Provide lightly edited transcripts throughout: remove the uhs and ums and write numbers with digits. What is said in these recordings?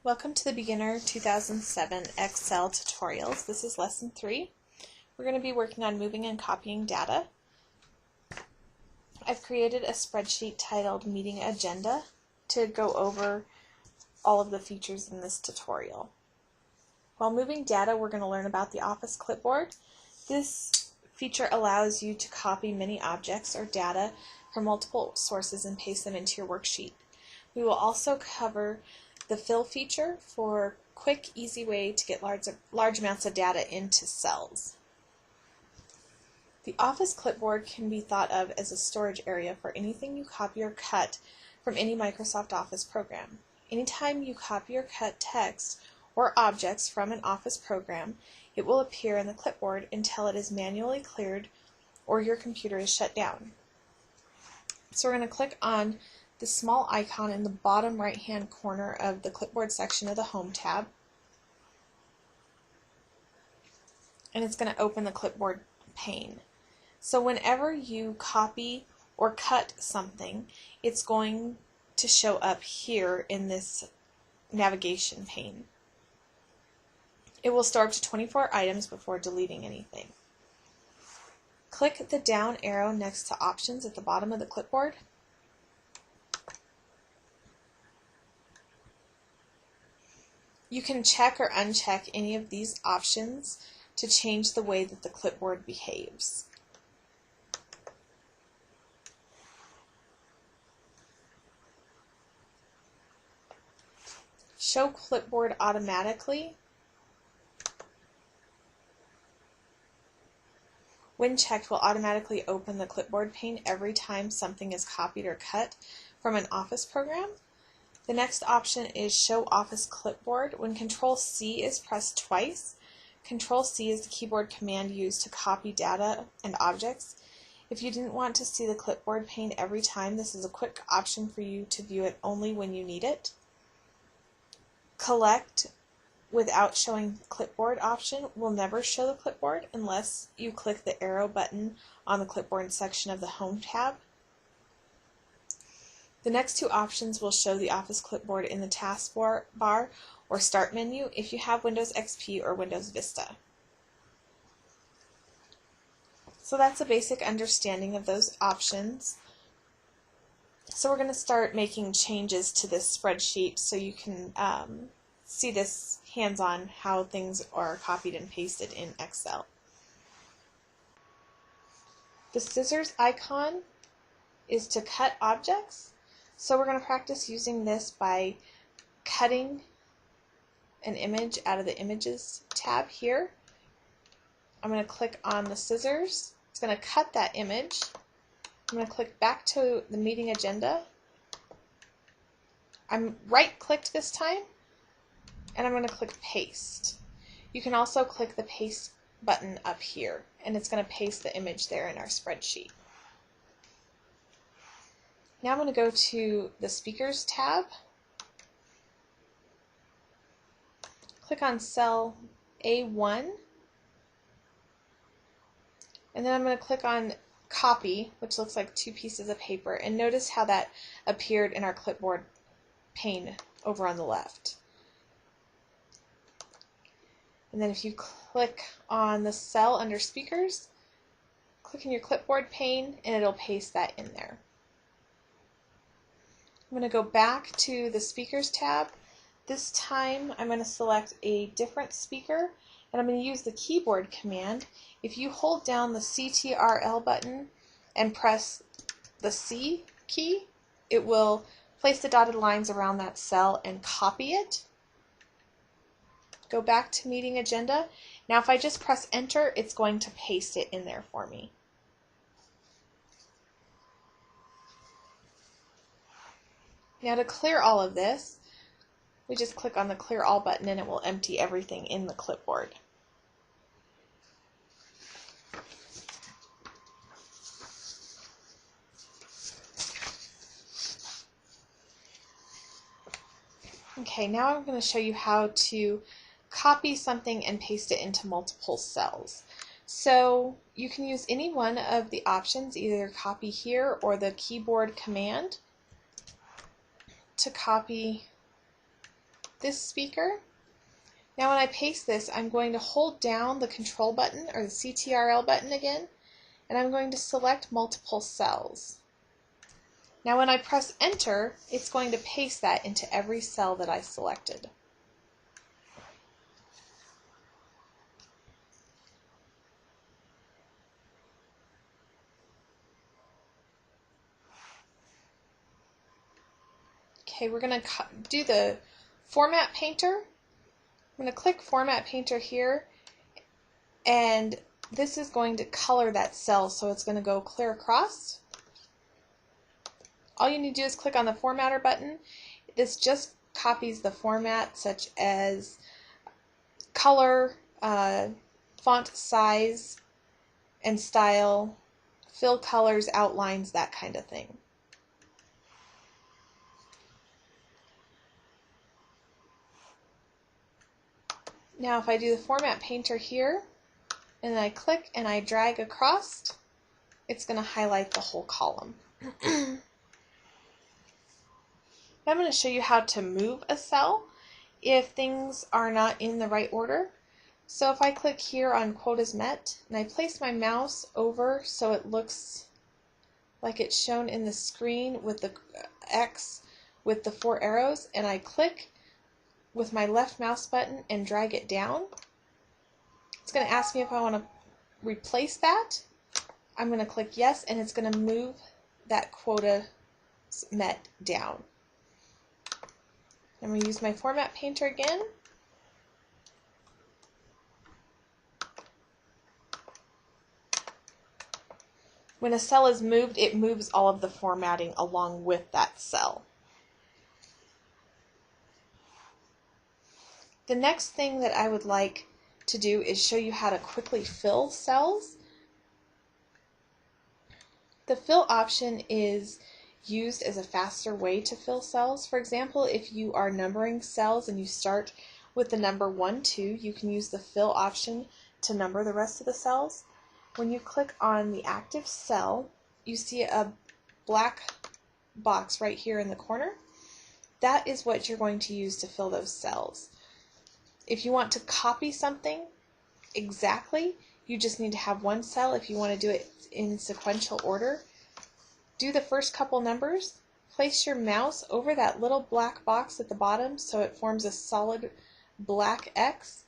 Welcome to the Beginner 2007 Excel tutorials. This is lesson 3. We're going to be working on moving and copying data. I've created a spreadsheet titled Meeting Agenda to go over all of the features in this tutorial. While moving data, we're going to learn about the Office clipboard. This feature allows you to copy many objects or data from multiple sources and paste them into your worksheet. We will also cover the fill feature for quick, easy way to get large amounts of data into cells. The Office clipboard can be thought of as a storage area for anything you copy or cut from any Microsoft Office program. Anytime you copy or cut text or objects from an Office program, it will appear in the clipboard until it is manually cleared or your computer is shut down. So we're going to click on the small icon in the bottom right hand corner of the clipboard section of the Home tab, and it's going to open the clipboard pane. So whenever you copy or cut something, it's going to show up here in this navigation pane. It will store up to 24 items before deleting anything. Click the down arrow next to Options at the bottom of the clipboard. You can check or uncheck any of these options to change the way that the clipboard behaves. Show clipboard automatically. When checked, will automatically open the clipboard pane every time something is copied or cut from an Office program. The next option is Show Office Clipboard. When Control-C is pressed twice, Control-C is the keyboard command used to copy data and objects. If you didn't want to see the clipboard pane every time, this is a quick option for you to view it only when you need it. Collect without showing clipboard option will never show the clipboard unless you click the arrow button on the clipboard section of the Home tab. The next two options will show the Office clipboard in the taskbar or Start menu if you have Windows XP or Windows Vista. So that's a basic understanding of those options. So we're going to start making changes to this spreadsheet so you can see this hands-on how things are copied and pasted in Excel. The scissors icon is to cut objects. So we're going to practice using this by cutting an image out of the Images tab here. I'm going to click on the scissors. It's going to cut that image. I'm going to click back to the meeting agenda. I'm right-clicked this time, and I'm going to click Paste. You can also click the Paste button up here, and it's going to paste the image there in our spreadsheet. Now I'm going to go to the Speakers tab, click on cell A1, and then I'm going to click on Copy, which looks like two pieces of paper, and notice how that appeared in our clipboard pane over on the left. And then if you click on the cell under Speakers, click in your clipboard pane and it'll paste that in there. I'm going to go back to the Speakers tab. This time I'm going to select a different speaker and I'm going to use the keyboard command. If you hold down the CTRL button and press the C key, it will place the dotted lines around that cell and copy it. Go back to Meeting Agenda. Now if I just press Enter, it's going to paste it in there for me. Now to clear all of this, we just click on the Clear All button and it will empty everything in the clipboard. Okay, now I'm going to show you how to copy something and paste it into multiple cells. So you can use any one of the options, either copy here or the keyboard command, to copy this speaker. Now when I paste this, I'm going to hold down the control button or the CTRL button again, and I'm going to select multiple cells. Now when I press enter, it's going to paste that into every cell that I selected. Okay, we're going to do the Format Painter. I'm going to click Format Painter here, and this is going to color that cell, so it's going to go clear across. All you need to do is click on the Formatter button. This just copies the format, such as color, font size and style, fill colors, outlines, that kind of thing. Now if I do the Format Painter here, and then I click and I drag across, it's going to highlight the whole column. I'm going to show you how to move a cell if things are not in the right order. So if I click here on Quotas Met, and I place my mouse over so it looks like it's shown in the screen with the X with the 4 arrows, and I click with my left mouse button and drag it down, it's going to ask me if I want to replace that. I'm going to click yes, and it's going to move that Quotas Met down. I'm going to use my Format Painter again. When a cell is moved, it moves all of the formatting along with that cell. The next thing that I would like to do is show you how to quickly fill cells. The fill option is used as a faster way to fill cells. For example, if you are numbering cells and you start with the number 1, 2, you can use the fill option to number the rest of the cells. When you click on the active cell, you see a black box right here in the corner. That is what you're going to use to fill those cells. If you want to copy something exactly, you just need to have one cell. If you want to do it in sequential order, do the first couple numbers, place your mouse over that little black box at the bottom so it forms a solid black X.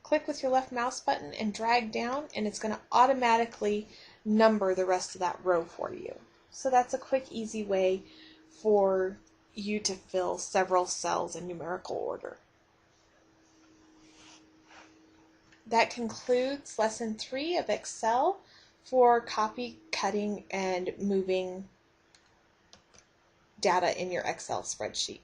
Click with your left mouse button and drag down, and it's going to automatically number the rest of that row for you. So that's a quick, easy way for you to fill several cells in numerical order. That concludes Lesson 3 of Excel for copy, cutting, and moving data in your Excel spreadsheet.